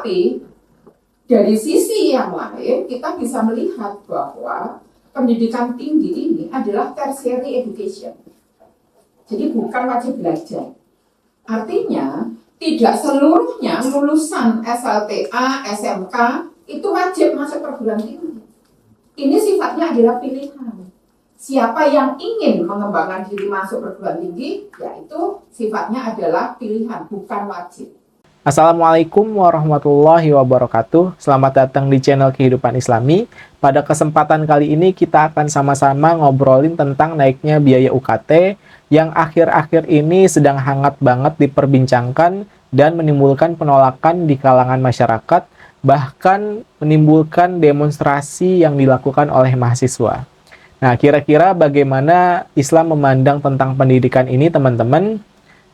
Tetapi dari sisi yang lain kita bisa melihat bahwa pendidikan tinggi ini adalah tertiary education. Jadi bukan wajib belajar. Artinya tidak seluruhnya lulusan SLTA, SMK itu wajib masuk perguruan tinggi. Ini sifatnya adalah pilihan. Siapa yang ingin mengembangkan diri masuk perguruan tinggi, yaitu sifatnya adalah pilihan, bukan wajib. Assalamualaikum warahmatullahi wabarakatuh. Selamat datang di channel Kehidupan Islami. Pada kesempatan kali ini kita akan sama-sama ngobrolin tentang naiknya biaya UKT yang akhir-akhir ini sedang hangat banget diperbincangkan dan menimbulkan penolakan di kalangan masyarakat, bahkan menimbulkan demonstrasi yang dilakukan oleh mahasiswa. Nah, kira-kira bagaimana Islam memandang tentang pendidikan ini, teman-teman?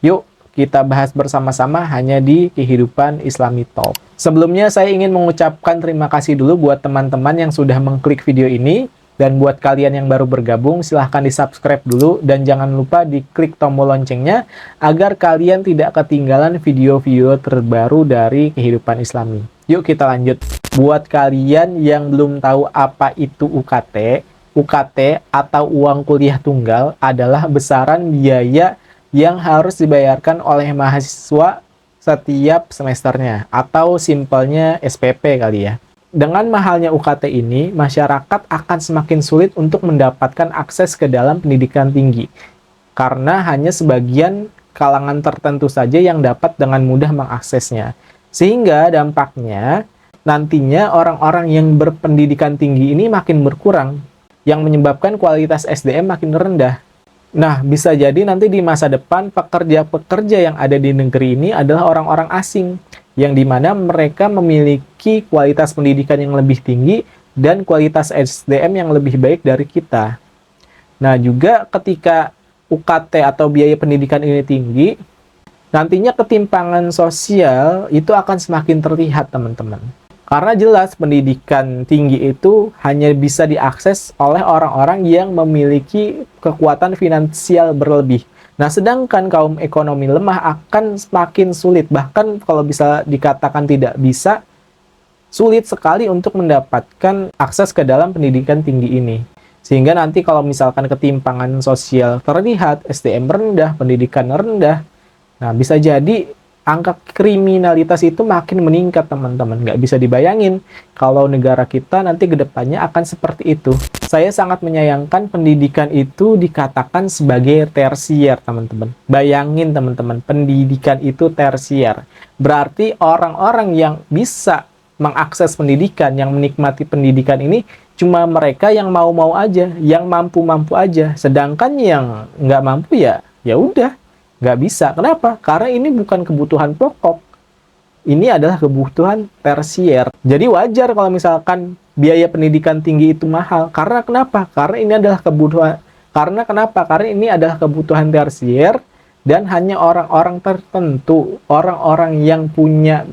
Yuk, kita bahas bersama-sama hanya di Kehidupan Islami Talk. Sebelumnya, saya ingin mengucapkan terima kasih dulu buat teman-teman yang sudah mengklik video ini. Dan buat kalian yang baru bergabung, silahkan di-subscribe dulu. Dan jangan lupa diklik tombol loncengnya, agar kalian tidak ketinggalan video-video terbaru dari Kehidupan Islami. Yuk kita lanjut. Buat kalian yang belum tahu apa itu UKT atau uang kuliah tunggal adalah besaran biaya yang harus dibayarkan oleh mahasiswa setiap semesternya, atau simpelnya SPP kali ya. Dengan mahalnya UKT ini, masyarakat akan semakin sulit untuk mendapatkan akses ke dalam pendidikan tinggi, karena hanya sebagian kalangan tertentu saja yang dapat dengan mudah mengaksesnya. Sehingga dampaknya, nantinya orang-orang yang berpendidikan tinggi ini makin berkurang, yang menyebabkan kualitas SDM makin rendah. Nah, bisa jadi nanti di masa depan pekerja-pekerja yang ada di negeri ini adalah orang-orang asing, yang dimana mereka memiliki kualitas pendidikan yang lebih tinggi dan kualitas SDM yang lebih baik dari kita. Nah, juga ketika UKT atau biaya pendidikan ini tinggi, nantinya ketimpangan sosial itu akan semakin terlihat, teman-teman. Karena jelas pendidikan tinggi itu hanya bisa diakses oleh orang-orang yang memiliki kekuatan finansial berlebih. Nah, sedangkan kaum ekonomi lemah akan semakin sulit, bahkan kalau bisa dikatakan tidak bisa, sulit sekali untuk mendapatkan akses ke dalam pendidikan tinggi ini. Sehingga nanti kalau misalkan ketimpangan sosial terlihat, SDM rendah, pendidikan rendah, nah bisa jadi angka kriminalitas itu makin meningkat, teman-teman. Nggak bisa dibayangin kalau negara kita nanti ke depannya akan seperti itu. Saya sangat menyayangkan pendidikan itu dikatakan sebagai tersier, teman-teman. Bayangin, teman-teman, pendidikan itu tersier. Berarti orang-orang yang bisa mengakses pendidikan, yang menikmati pendidikan ini, cuma mereka yang mau-mau aja, yang mampu-mampu aja. Sedangkan yang nggak mampu ya udah. Nggak bisa. Kenapa? Karena ini bukan kebutuhan pokok. Ini adalah kebutuhan tersier. Jadi wajar kalau misalkan biaya pendidikan tinggi itu mahal. Karena kenapa? Karena ini adalah kebutuhan. Karena kenapa? Karena ini adalah kebutuhan tersier dan hanya orang-orang tertentu, orang-orang yang punya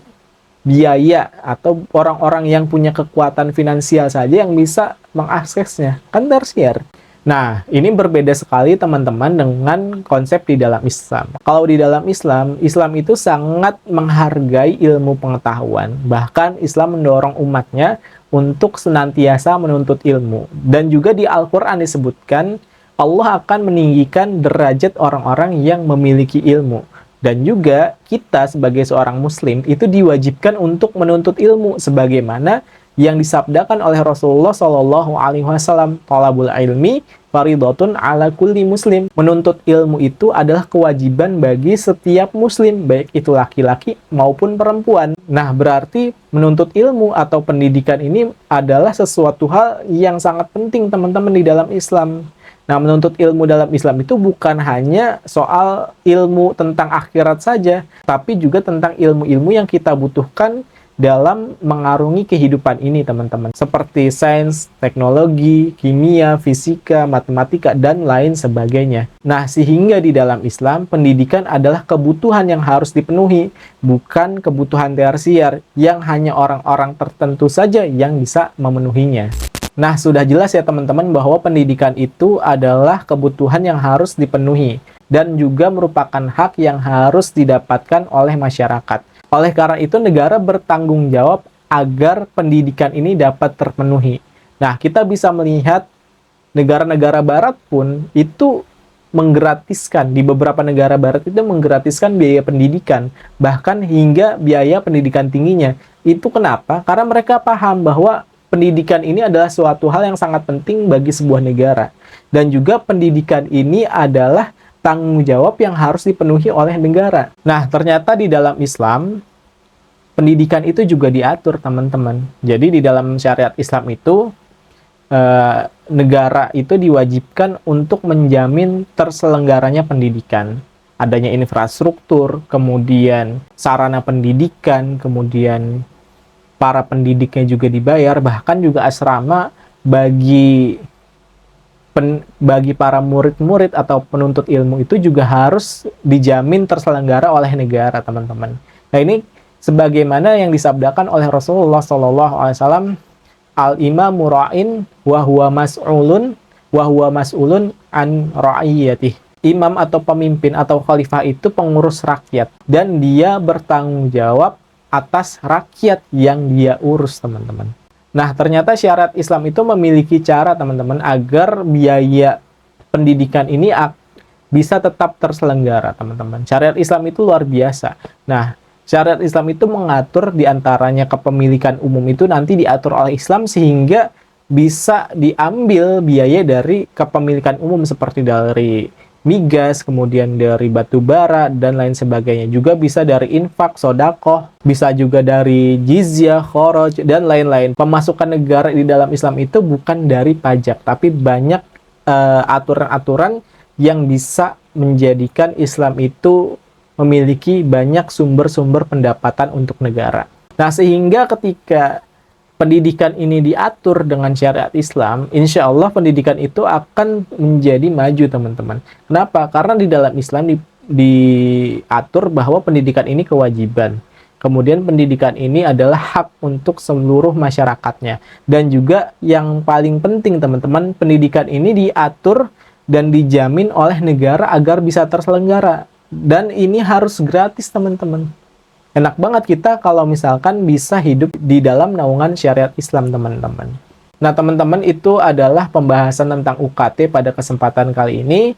biaya atau orang-orang yang punya kekuatan finansial saja yang bisa mengaksesnya. Kan tersier. Nah, ini berbeda sekali, teman-teman, dengan konsep di dalam Islam. Kalau di dalam Islam, Islam itu sangat menghargai ilmu pengetahuan. Bahkan Islam mendorong umatnya untuk senantiasa menuntut ilmu. Dan juga di Al-Quran disebutkan, Allah akan meninggikan derajat orang-orang yang memiliki ilmu. Dan juga kita sebagai seorang muslim itu diwajibkan untuk menuntut ilmu sebagaimana yang disabdakan oleh Rasulullah Shallallahu Alaihi Wasallam, "Thalabul ilmi faridatun ala kulli muslim." Menuntut ilmu itu adalah kewajiban bagi setiap muslim, baik itu laki-laki maupun perempuan. Nah, berarti menuntut ilmu atau pendidikan ini adalah sesuatu hal yang sangat penting, teman-teman, di dalam Islam. Nah, menuntut ilmu dalam Islam itu bukan hanya soal ilmu tentang akhirat saja, tapi juga tentang ilmu-ilmu yang kita butuhkan dalam mengarungi kehidupan ini, teman-teman. Seperti sains, teknologi, kimia, fisika, matematika, dan lain sebagainya. Nah, sehingga di dalam Islam, pendidikan adalah kebutuhan yang harus dipenuhi, bukan kebutuhan tersier yang hanya orang-orang tertentu saja yang bisa memenuhinya. Nah, sudah jelas ya, teman-teman, bahwa pendidikan itu adalah kebutuhan yang harus dipenuhi dan juga merupakan hak yang harus didapatkan oleh masyarakat. Oleh karena itu, negara bertanggung jawab agar pendidikan ini dapat terpenuhi. Nah, kita bisa melihat negara-negara barat pun itu menggratiskan, di beberapa negara barat itu menggratiskan biaya pendidikan, bahkan hingga biaya pendidikan tingginya. Itu kenapa? Karena mereka paham bahwa pendidikan ini adalah suatu hal yang sangat penting bagi sebuah negara. Dan juga pendidikan ini adalah tanggung jawab yang harus dipenuhi oleh negara. Nah, ternyata di dalam Islam, pendidikan itu juga diatur, teman-teman. Jadi di dalam syariat Islam itu, negara itu diwajibkan untuk menjamin terselenggaranya pendidikan. Adanya infrastruktur, kemudian sarana pendidikan, kemudian para pendidiknya juga dibayar, bahkan juga asrama bagi para murid-murid atau penuntut ilmu itu juga harus dijamin terselenggara oleh negara, teman-teman. Nah, ini sebagaimana yang disabdakan oleh Rasulullah SAW, al-imamu ra'in wa huwa mas'ulun an ra'iyatih. Imam atau pemimpin atau khalifah itu pengurus rakyat, dan dia bertanggung jawab atas rakyat yang dia urus, teman-teman. Nah, ternyata syariat Islam itu memiliki cara, teman-teman, agar biaya pendidikan ini bisa tetap terselenggara, teman-teman. Syariat Islam itu luar biasa. Nah, syariat Islam itu mengatur diantaranya kepemilikan umum itu nanti diatur oleh Islam sehingga bisa diambil biaya dari kepemilikan umum seperti dari migas, kemudian dari batu bara, dan lain sebagainya. Juga bisa dari infak, sodakoh, bisa juga dari jizyah, khoroj, dan lain-lain. Pemasukan negara di dalam Islam itu bukan dari pajak, tapi banyak aturan-aturan yang bisa menjadikan Islam itu memiliki banyak sumber-sumber pendapatan untuk negara. Nah, sehingga ketika pendidikan ini diatur dengan syariat Islam, insya Allah pendidikan itu akan menjadi maju, teman-teman. Kenapa? Karena di dalam Islam diatur bahwa pendidikan ini kewajiban. Kemudian pendidikan ini adalah hak untuk seluruh masyarakatnya. Dan juga yang paling penting, teman-teman, pendidikan ini diatur dan dijamin oleh negara agar bisa terselenggara. Dan ini harus gratis, teman-teman. Enak banget kita kalau misalkan bisa hidup di dalam naungan syariat Islam, teman-teman. Nah, teman-teman, itu adalah pembahasan tentang UKT pada kesempatan kali ini.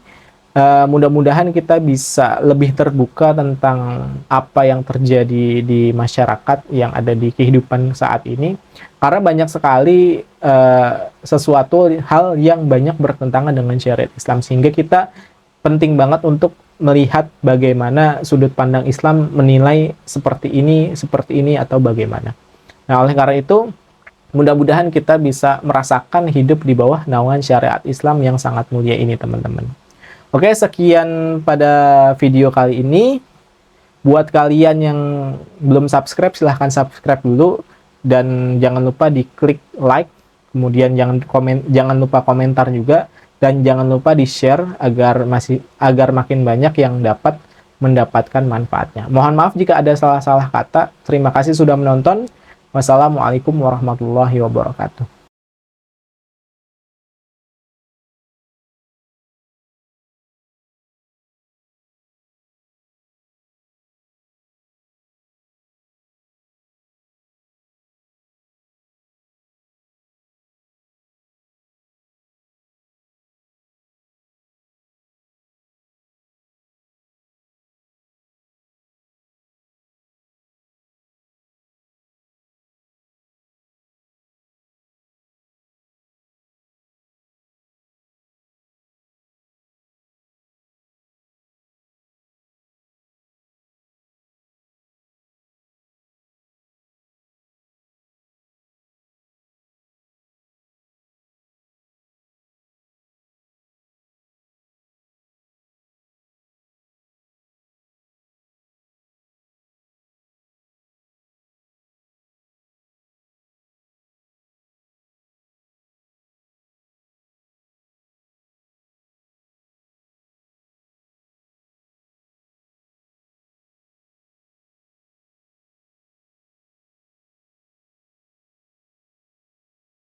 Mudah-mudahan kita bisa lebih terbuka tentang apa yang terjadi di masyarakat yang ada di kehidupan saat ini. Karena banyak sekali sesuatu hal yang banyak bertentangan dengan syariat Islam. Sehingga kita penting banget untuk melihat bagaimana sudut pandang Islam menilai seperti ini, atau bagaimana. Nah, oleh karena itu, mudah-mudahan kita bisa merasakan hidup di bawah naungan syariat Islam yang sangat mulia ini, teman-teman. Oke, sekian pada video kali ini. Buat kalian yang belum subscribe, silahkan subscribe dulu. Dan jangan lupa diklik like, kemudian jangan lupa komentar juga. Dan jangan lupa di-share agar makin banyak yang dapat mendapatkan manfaatnya. Mohon maaf jika ada salah-salah kata. Terima kasih sudah menonton. Wassalamualaikum warahmatullahi wabarakatuh.